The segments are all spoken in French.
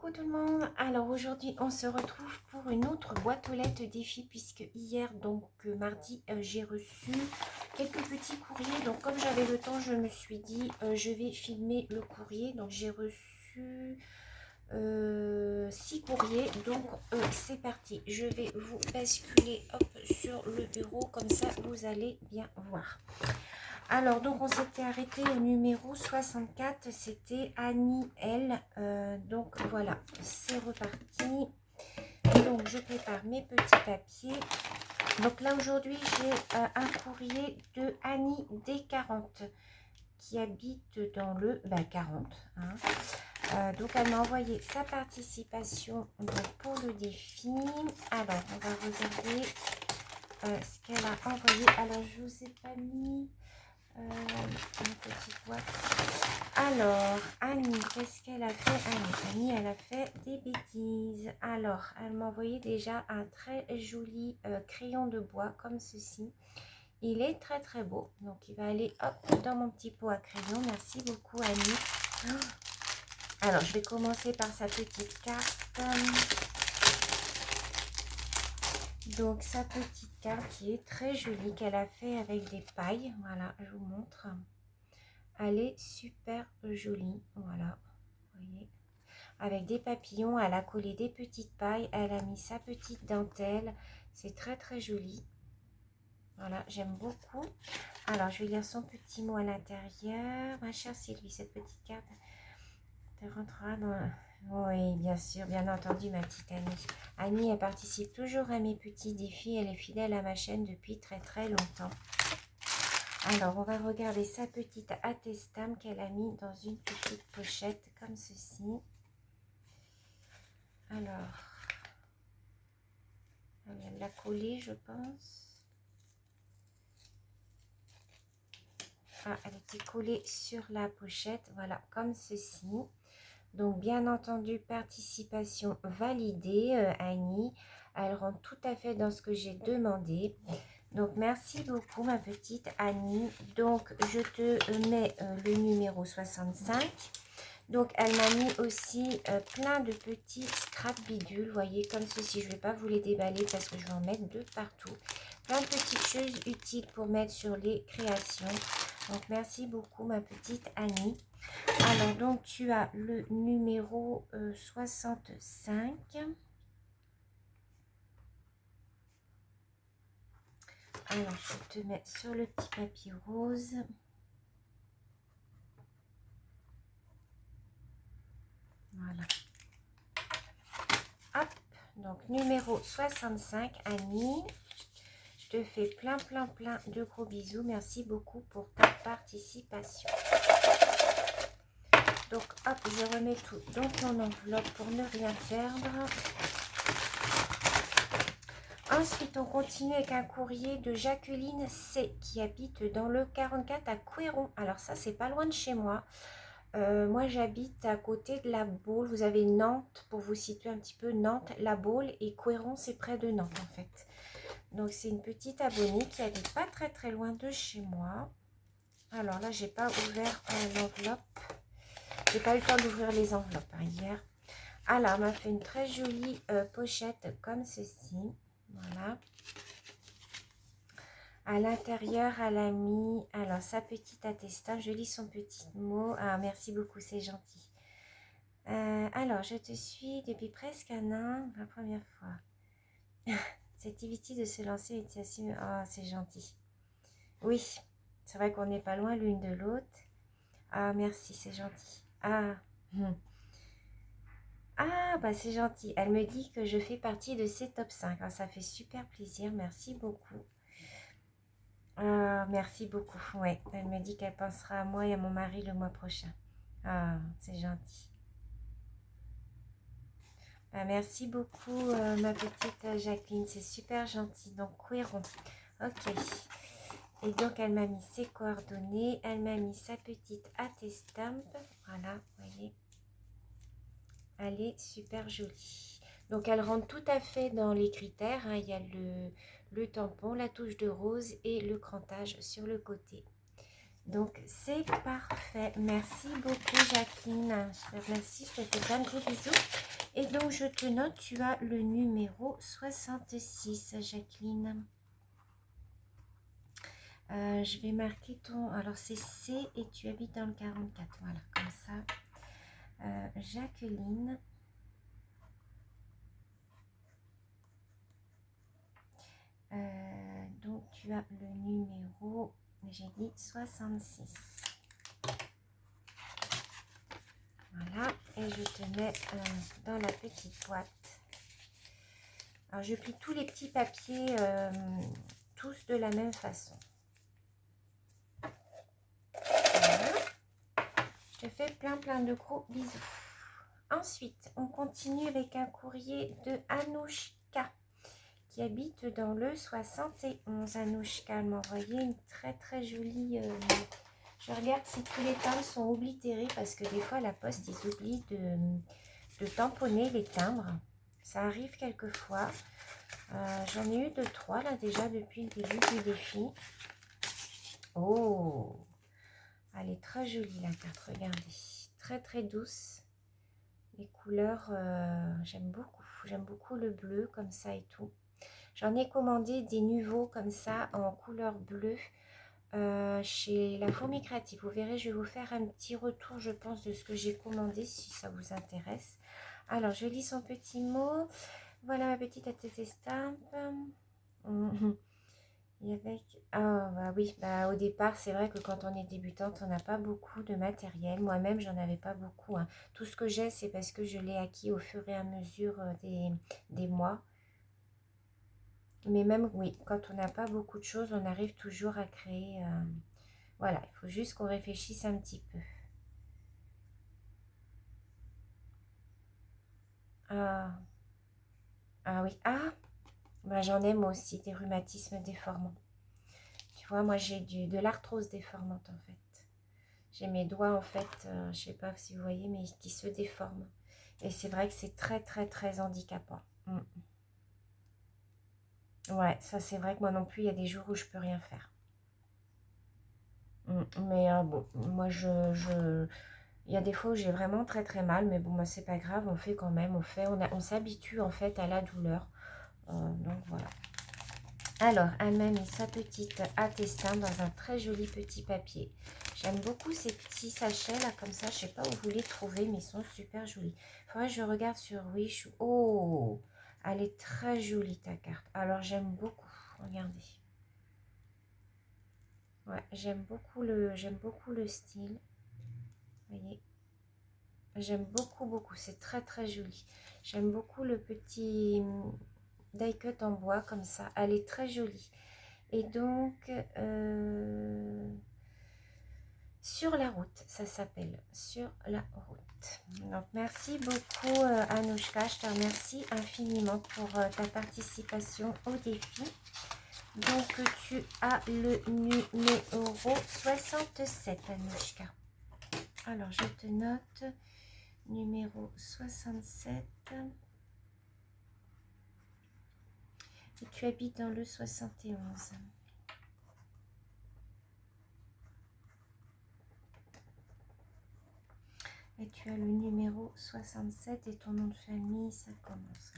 Coucou tout le monde. Alors aujourd'hui on se retrouve pour une autre boîte aux lettres défi, puisque hier donc mardi j'ai reçu quelques petits courriers. Donc comme j'avais le temps, je me suis dit je vais filmer le courrier. Donc j'ai reçu 6 courriers. Donc c'est parti, je vais vous basculer hop sur le bureau, comme ça vous allez bien voir. Alors, donc, on s'était arrêté au numéro 64, c'était Annie L. Donc, voilà, c'est reparti. Donc, je prépare mes petits papiers. Donc, là, aujourd'hui, j'ai un courrier de Annie D40 qui habite dans le 40. Hein. Donc, elle m'a envoyé sa participation donc, pour le défi. Alors, on va regarder ce qu'elle a envoyé. Alors, je ne vous ai pas mis... une petite boîte. Alors, Annie, qu'est-ce qu'elle a fait? Annie, elle a fait des bêtises. Alors, elle m'a envoyé déjà un très joli crayon de bois comme ceci. Il est très très beau. Donc, il va aller hop dans mon petit pot à crayon. Merci beaucoup, Annie. Alors, je vais commencer par sa petite carte. Donc, sa petite carte qui est très jolie, qu'elle a fait avec des pailles. Voilà, je vous montre. Elle est super jolie, voilà, vous voyez, avec des papillons. Elle a collé des petites pailles, elle a mis sa petite dentelle, c'est très très joli. Voilà, j'aime beaucoup. Alors, je vais lire son petit mot à l'intérieur. Ma chère Sylvie, cette petite carte te rentrera dans... Oui, bien sûr, bien entendu, ma petite Annie. Annie, elle participe toujours à mes petits défis. Elle est fidèle à ma chaîne depuis très très longtemps. Alors, on va regarder sa petite attestam qu'elle a mis dans une petite pochette comme ceci. Alors, elle l'a collée, je pense. Ah, elle était collée sur la pochette, voilà, comme ceci. Donc, bien entendu, participation validée, Annie. Elle rentre tout à fait dans ce que j'ai demandé. Donc, merci beaucoup, ma petite Annie. Donc, je te mets le numéro 65. Donc, elle m'a mis aussi plein de petits scrap bidules, vous voyez, comme ceci. Je ne vais pas vous les déballer parce que je vais en mettre de partout. Plein de petites choses utiles pour mettre sur les créations. Donc, merci beaucoup, ma petite Annie. Alors, donc, tu as le numéro 65. Alors, je te mets sur le petit papier rose. Voilà. Hop, donc numéro 65, Annie. Je te fais plein de gros bisous. Merci beaucoup pour ta participation. Donc, hop, je remets tout dans ton enveloppe pour ne rien perdre. Ensuite, on continue avec un courrier de Jacqueline C, qui habite dans le 44 à Couéron. Alors ça, c'est pas loin de chez moi. Moi, j'habite à côté de La Baule. Vous avez Nantes, pour vous situer un petit peu, Nantes, La Baule, et Couéron, c'est près de Nantes, en fait. Donc, c'est une petite abonnée qui habite pas très loin de chez moi. Alors là, j'ai pas ouvert l'enveloppe. J'ai pas eu le temps d'ouvrir les enveloppes hier. Alors, elle m'a fait une très jolie pochette comme ceci. Voilà. À l'intérieur, elle a mis alors sa petite attestation. Je lis son petit mot. Ah, merci beaucoup, c'est gentil. Alors, je te suis depuis presque un an, la première fois. C'est difficile de se lancer et de s'assumer. Oh, c'est gentil. Oui, c'est vrai qu'on n'est pas loin l'une de l'autre. Ah, merci, c'est gentil. Ah, ah, bah c'est gentil. Elle me dit que je fais partie de ses top 5. Alors, ça fait super plaisir. Merci beaucoup. Ah, merci beaucoup. Ouais, elle me dit qu'elle pensera à moi et à mon mari le mois prochain. Ah, c'est gentil. Bah, merci beaucoup, ma petite Jacqueline. C'est super gentil. Donc, Couéron. Ok. Et donc, elle m'a mis ses coordonnées. Elle m'a mis sa petite attestamp. Voilà, vous voyez. Elle est super jolie. Donc, elle rentre tout à fait dans les critères. Hein. Il y a le tampon, la touche de rose et le crantage sur le côté. Donc, c'est parfait. Merci beaucoup, Jacqueline. Je te remercie. Je te fais plein de gros bisous. Et donc, je te note, tu as le numéro 66, Jacqueline. Je vais marquer ton... Alors, c'est C et tu habites dans le 44. Voilà, comme ça. Jacqueline. Donc, tu as le numéro, j'ai dit 66. Voilà, et je te mets dans la petite boîte. Alors, je plie tous les petits papiers, tous de la même façon. Voilà. Je te fais plein de gros bisous. Ensuite, on continue avec un courrier de Anouchka qui habite dans le 71. Anouchka m'a envoyé une très jolie... je regarde si tous les timbres sont oblitérés parce que des fois la poste ils oublient de tamponner les timbres. Ça arrive quelquefois. J'en ai eu 2-3 là déjà depuis le début du défi. Oh, elle est très jolie la carte, regardez. Très douce. Les couleurs, j'aime beaucoup. J'aime beaucoup le bleu comme ça et tout. J'en ai commandé des nouveaux comme ça en couleur bleue chez La Fourmi Créative. Vous verrez, je vais vous faire un petit retour, je pense, de ce que j'ai commandé si ça vous intéresse. Alors, je lis son petit mot. Voilà ma petite estampe. Et avec... Ah, bah oui, bah, au départ, c'est vrai que quand on est débutante, on n'a pas beaucoup de matériel. Moi-même, j'en avais pas beaucoup, hein. Tout ce que j'ai, c'est parce que je l'ai acquis au fur et à mesure des mois. Mais même, oui, quand on n'a pas beaucoup de choses, on arrive toujours à créer... Voilà, il faut juste qu'on réfléchisse un petit peu. Ah, ah oui, ah, bah, j'en ai moi aussi, des rhumatismes déformants. Tu vois, moi j'ai de l'arthrose déformante en fait. J'ai mes doigts en fait, je sais pas si vous voyez, mais qui se déforment. Et c'est vrai que c'est très handicapant. Ouais, ça c'est vrai que moi non plus, il y a des jours où je peux rien faire. Mais bon, moi il y a des fois où j'ai vraiment très mal, mais bon, moi c'est pas grave, on fait quand même, on s'habitue en fait à la douleur. Donc voilà. Alors, elle m'a mis sa petite attestin dans un très joli petit papier. J'aime beaucoup ces petits sachets là, comme ça. Je sais pas où vous les trouvez, mais ils sont super jolis. Il faudrait que je regarde sur Wish. Oh, elle est très jolie ta carte. Alors, j'aime beaucoup. Regardez. Ouais, j'aime beaucoup le style. Vous voyez, j'aime beaucoup. C'est très joli. J'aime beaucoup le petit die cut en bois comme ça. Elle est très jolie. Et donc, sur la route, ça s'appelle Sur la route. Donc, merci beaucoup Anouchka, je te remercie infiniment pour ta participation au défi. Donc, tu as le numéro 67, Anouchka. Alors, je te note numéro 67. Et tu habites dans le 71. Et tu as le numéro 67 et ton nom de famille, ça commence.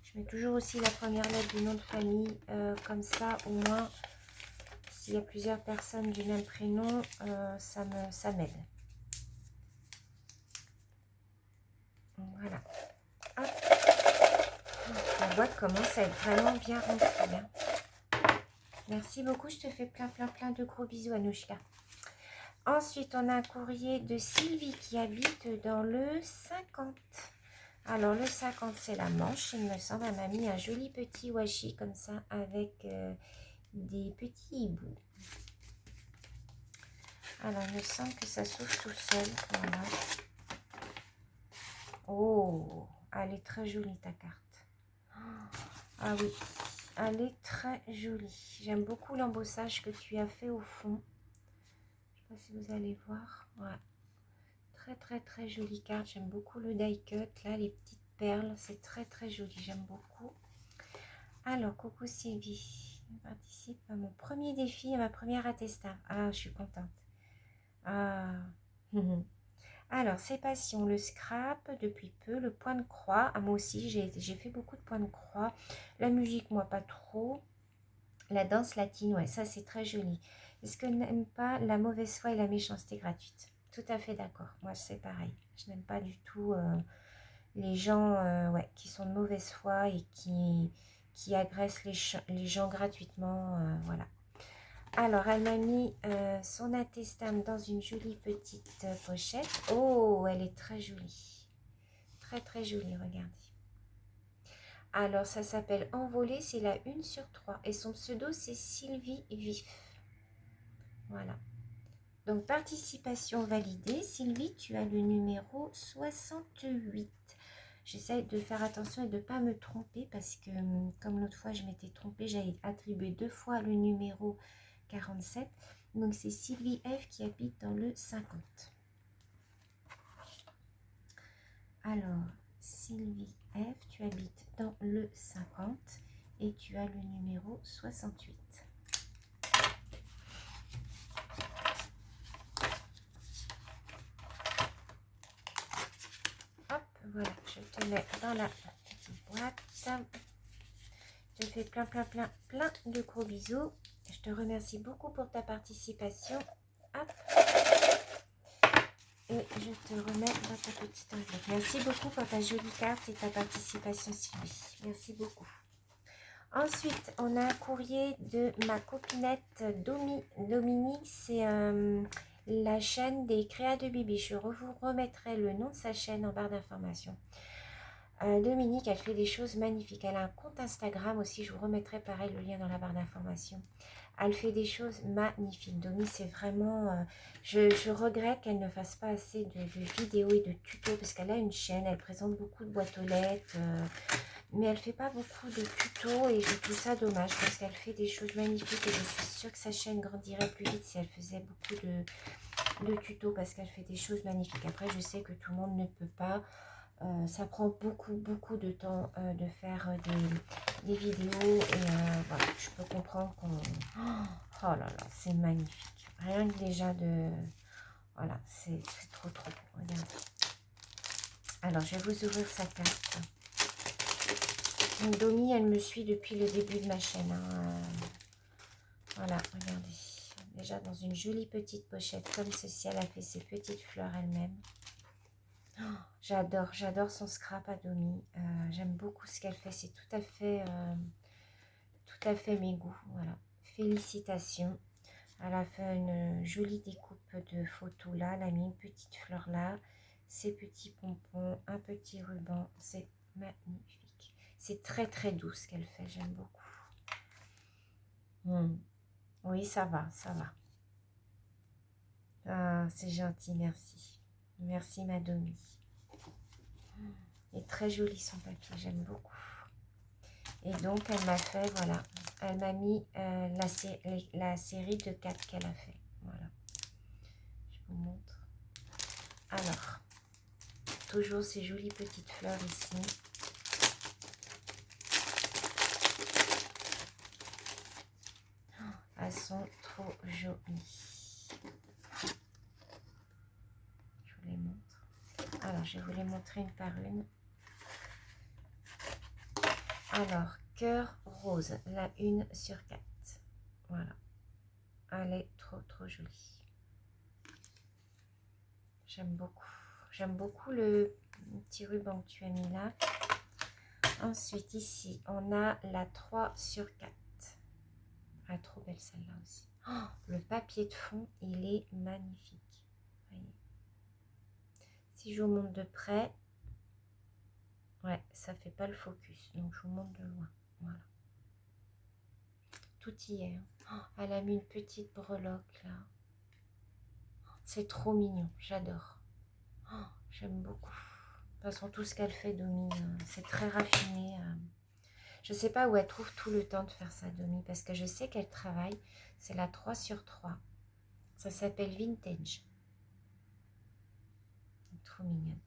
Je mets toujours aussi la première lettre du nom de famille, comme ça au moins, s'il y a plusieurs personnes du même prénom, ça m'aide. Voilà. Hop. La boîte commence à être vraiment bien remplie. Hein. Merci beaucoup, je te fais plein de gros bisous, Anouchka. Ensuite, on a un courrier de Sylvie qui habite dans le 50. Alors, le 50, c'est la Manche, il me semble. Elle m'a mis un joli petit washi comme ça avec des petits hiboux. Alors, il me semble que ça s'ouvre tout seul. Voilà. Oh, elle est très jolie ta carte. Ah oui, elle est très jolie. J'aime beaucoup l'embossage que tu as fait au fond. Je ne sais pas si vous allez voir. Ouais. Très jolie carte. J'aime beaucoup le die cut. Là, les petites perles. C'est très joli. J'aime beaucoup. Alors, coucou Sylvie. Je participe à mon premier défi, à ma première attestation. Ah, je suis contente. Ah. Alors, c'est passion, le scrap depuis peu, le point de croix. Ah, moi aussi, j'ai fait beaucoup de points de croix. La musique, moi, pas trop. La danse latine, ouais, ça, c'est très joli. Est-ce que n'aime pas la mauvaise foi et la méchanceté gratuite? Tout à fait d'accord. Moi, c'est pareil. Je n'aime pas du tout les gens ouais, qui sont de mauvaise foi et qui agressent les gens gratuitement. Voilà. Alors, elle m'a mis son attestam dans une jolie petite pochette. Oh, elle est très jolie. Très, très jolie, regardez. Alors, ça s'appelle Envolée, c'est la 1/3. Et son pseudo, c'est Sylvie Vif. Voilà. Donc, participation validée. Sylvie, tu as le numéro 68. J'essaie de faire attention et de ne pas me tromper parce que, comme l'autre fois, je m'étais trompée, j'avais attribué 2 fois le numéro 47. Donc, c'est Sylvie F qui habite dans le 50. Alors, Sylvie F, tu habites dans le 50 et tu as le numéro 68. Hop, voilà, je te mets dans la petite boîte. Je te fais plein de gros bisous. Je te remercie beaucoup pour ta participation. Hop. Et je te remets dans ta petite enveloppe. Merci beaucoup pour ta jolie carte et ta participation, Sylvie. Merci beaucoup. Ensuite, on a un courrier de ma copinette Dominique. C'est la chaîne des créas de Bibi. Je vous remettrai le nom de sa chaîne en barre d'informations. Dominique, elle fait des choses magnifiques. Elle a un compte Instagram aussi. Je vous remettrai pareil le lien dans la barre d'informations. Elle fait des choses magnifiques. Domi, c'est vraiment... je regrette qu'elle ne fasse pas assez de vidéos et de tutos parce qu'elle a une chaîne. Elle présente beaucoup de boîtes aux lettres. Mais elle ne fait pas beaucoup de tutos et je trouve ça dommage parce qu'elle fait des choses magnifiques. Et je suis sûre que sa chaîne grandirait plus vite si elle faisait beaucoup de tutos parce qu'elle fait des choses magnifiques. Après, je sais que tout le monde ne peut pas. Ça prend beaucoup de temps de faire des vidéos et voilà, je peux comprendre qu'on... Oh là là, c'est magnifique. Rien que déjà de... Voilà, c'est trop beau. Regardez. Alors, je vais vous ouvrir sa carte. Domi, elle me suit depuis le début de ma chaîne. Hein. Voilà, regardez. Déjà dans une jolie petite pochette comme ceci, elle a fait ses petites fleurs elle-même. Oh, j'adore son scrap à Domi. J'aime beaucoup ce qu'elle fait. C'est tout à fait mes goûts. Voilà. Félicitations. Elle a fait une jolie découpe de photos là. Elle a mis une petite fleur là. Ses petits pompons, un petit ruban. C'est magnifique. C'est très doux ce qu'elle fait. J'aime beaucoup. Oui, ça va. Ah, c'est gentil, merci. Merci, ma Domi. Et très joli son papier, j'aime beaucoup. Et donc, elle m'a fait, voilà, elle m'a mis la série de 4 qu'elle a fait. Voilà, je vous montre. Alors, toujours ces jolies petites fleurs ici. Elles sont trop jolies. Je vous les montre. Alors, je vais vous les montrer une par une. Alors, cœur rose, la 1/4. Voilà. Elle est trop jolie. J'aime beaucoup. J'aime beaucoup le petit ruban que tu as mis là. Ensuite, ici, on a la 3/4. Ah, trop belle celle-là aussi. Oh, le papier de fond, il est magnifique. Voyez. Si je vous montre de près, ouais, ça fait pas le focus. Donc, je vous montre de loin. Voilà. Tout y est. Oh, elle a mis une petite breloque là. C'est trop mignon. J'adore. Oh, j'aime beaucoup. De toute façon, tout ce qu'elle fait, Domi, c'est très raffiné. Je ne sais pas où elle trouve tout le temps de faire ça, Domi, parce que je sais qu'elle travaille. C'est la 3/3. Ça s'appelle Vintage. Trop mignonne.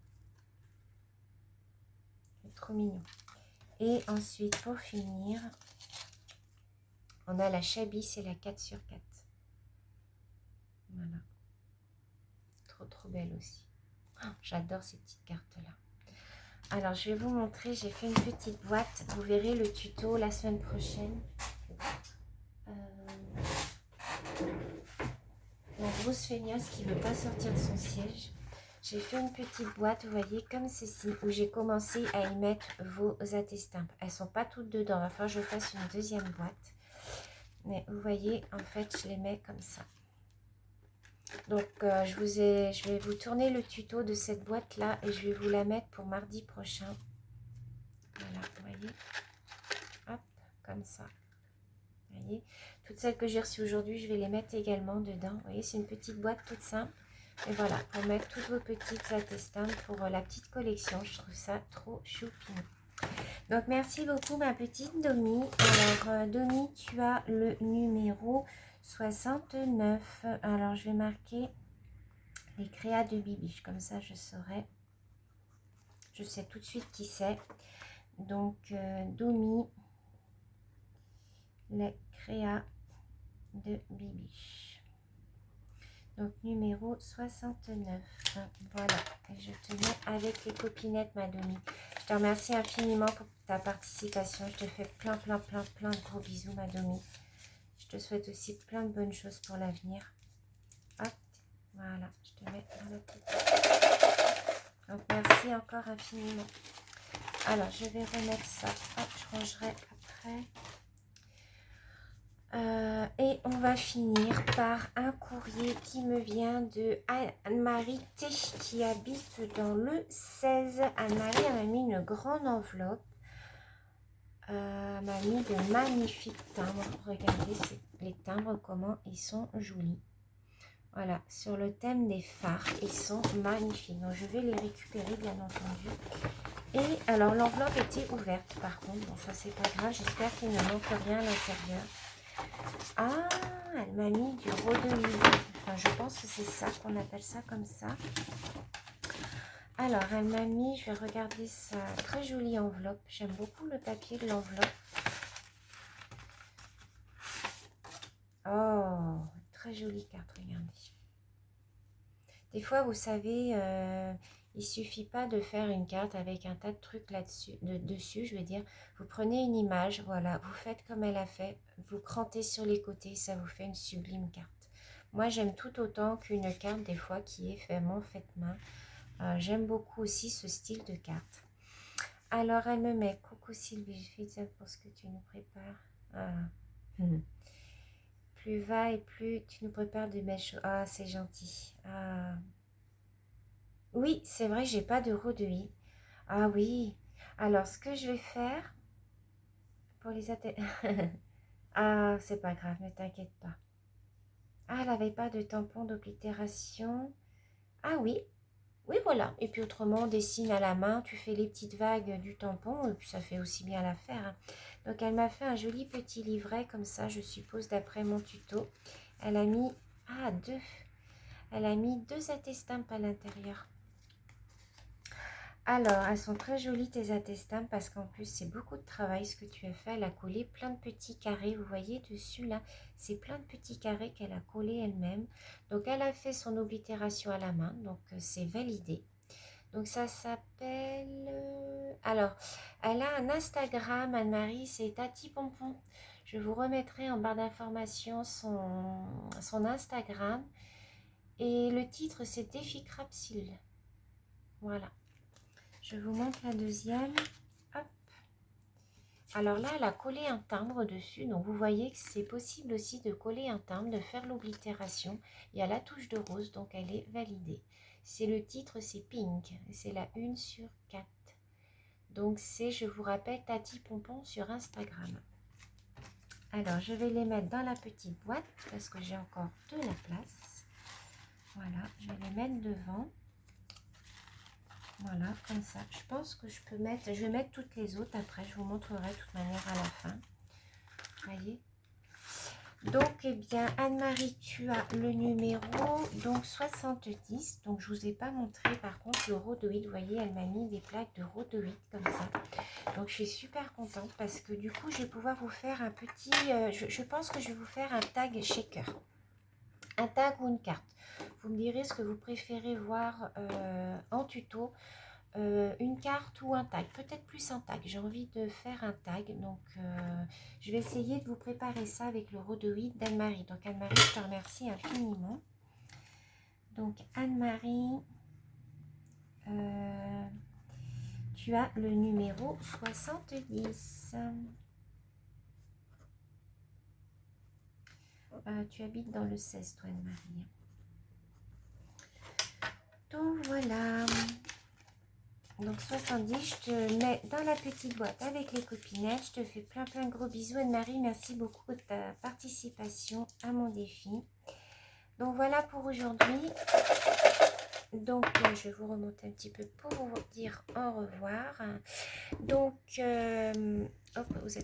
Trop mignon. Et ensuite, pour finir, on a la Chabi, c'est la 4/4. Voilà. Trop belle aussi. J'adore ces petites cartes-là. Alors, je vais vous montrer. J'ai fait une petite boîte. Vous verrez le tuto la semaine prochaine. La grosse feignasse qui ne veut pas sortir de son siège. J'ai fait une petite boîte, vous voyez, comme ceci, où j'ai commencé à y mettre vos attestampes. Elles ne sont pas toutes dedans. Il va falloir que je fasse une deuxième boîte. Mais vous voyez, en fait, je les mets comme ça. Donc, je vais vous tourner le tuto de cette boîte-là et je vais vous la mettre pour mardi prochain. Voilà, vous voyez. Hop, comme ça. Vous voyez. Toutes celles que j'ai reçues aujourd'hui, je vais les mettre également dedans. Vous voyez, c'est une petite boîte toute simple. Et voilà, pour mettre toutes vos petites attestampes pour la petite collection. Je trouve ça trop choupinou. Donc, merci beaucoup, ma petite Domi. Alors, Domi, tu as le numéro 69. Alors, je vais marquer les créas de Bibiche. Comme ça, je saurai. Je sais tout de suite qui c'est. Donc, Domi, les créas de Bibiche. Donc, numéro 69. Voilà. Et je te mets avec les copinettes, ma Domi. Je te remercie infiniment pour ta participation. Je te fais plein de gros bisous, ma Domi. Je te souhaite aussi plein de bonnes choses pour l'avenir. Hop. Voilà. Je te mets dans la petite. Donc, merci encore infiniment. Alors, je vais remettre ça. Hop, je rangerai après. Et on va finir par un courrier qui me vient de Anne-Marie T qui habite dans le 16. Anne-Marie m'a mis une grande enveloppe. M'a mis de magnifiques timbres. Regardez les timbres, comment ils sont jolis. Voilà, sur le thème des phares, ils sont magnifiques. Donc je vais les récupérer bien entendu. Et alors l'enveloppe était ouverte par contre. Bon, ça c'est pas grave, j'espère qu'il ne manque rien à l'intérieur. Ah, elle m'a mis du rhododendron. Enfin, je pense que c'est ça qu'on appelle ça comme ça. Alors, elle m'a mis, je vais regarder sa très jolie enveloppe. J'aime beaucoup le papier de l'enveloppe. Oh, très jolie carte, regardez. Des fois, vous savez, il suffit pas de faire une carte avec un tas de trucs là-dessus, dessus, je veux dire. Vous prenez une image, voilà, vous faites comme elle a fait, vous crantez sur les côtés, ça vous fait une sublime carte. Moi, j'aime tout autant qu'une carte, des fois, qui est vraiment faite main. J'aime beaucoup aussi ce style de carte. Alors, elle me met, coucou Sylvie, je fais ça pour ce que tu nous prépares. Ah. Plus va et plus tu nous prépares de belles choses. Ah, c'est gentil. Ah. Oui, c'est vrai, j'ai pas de rhododendron. Ah oui. Alors, ce que je vais faire pour les ah, c'est pas grave, ne t'inquiète pas. Ah, elle n'avait pas de tampon d'oblitération. Ah oui. Oui, voilà. Et puis autrement, on dessine à la main, tu fais les petites vagues du tampon, et puis ça fait aussi bien l'affaire. Hein. Donc, elle m'a fait un joli petit livret, comme ça, je suppose, d'après mon tuto. Elle a mis, ah, deux. Elle a mis 2 attestampes à l'intérieur. Alors, elles sont très jolies tes attestampes parce qu'en plus, c'est beaucoup de travail ce que tu as fait. Elle a collé plein de petits carrés. Vous voyez dessus, là, c'est plein de petits carrés qu'elle a collés elle-même. Donc, elle a fait son oblitération à la main. Donc, c'est validé. Donc, ça s'appelle... Alors, elle a un Instagram, Anne-Marie, c'est Tati Pompon. Je vous remettrai en barre d'informations son Instagram. Et le titre, c'est Défi Crapsule. Voilà. Je vous montre la deuxième. Hop. Alors là, elle a collé un timbre dessus. Donc, vous voyez que c'est possible aussi de coller un timbre, de faire l'oblitération. Il y a la touche de rose, donc elle est validée. C'est le titre, c'est Pink. C'est la 1 sur 4. Donc, c'est, je vous rappelle, Tati Pompon sur Instagram. Alors, je vais les mettre dans la petite boîte parce que j'ai encore de la place. Voilà, je vais les mettre devant. Voilà, comme ça. Je pense que je peux mettre... Je vais mettre toutes les autres après. Je vous montrerai de toute manière à la fin. Vous voyez. Donc, eh bien, Anne-Marie, tu as le numéro donc 70. Donc, je ne vous ai pas montré, par contre, le rhodoïde. Vous voyez, elle m'a mis des plaques de rhodoïde comme ça. Donc, je suis super contente parce que du coup, je vais pouvoir vous faire un petit... je pense que je vais vous faire un tag shaker. Un tag ou une carte. vous me direz ce que vous préférez voir en tuto. Une carte ou un tag, peut-être plus un tag. J'ai envie de faire un tag, donc je vais essayer de vous préparer ça avec le rhodoïde d'Anne-Marie. Donc Anne-Marie, je te remercie infiniment. Donc Anne-Marie, tu as le numéro 70. Tu habites dans le 16, toi Anne-Marie. Donc voilà. Donc 70, je te mets dans la petite boîte avec les copinettes. Je te fais plein de gros bisous Anne-Marie. Merci beaucoup de ta participation à mon défi. Donc voilà pour aujourd'hui. Donc je vais vous remonter un petit peu pour vous dire au revoir. Donc hop, vous êtes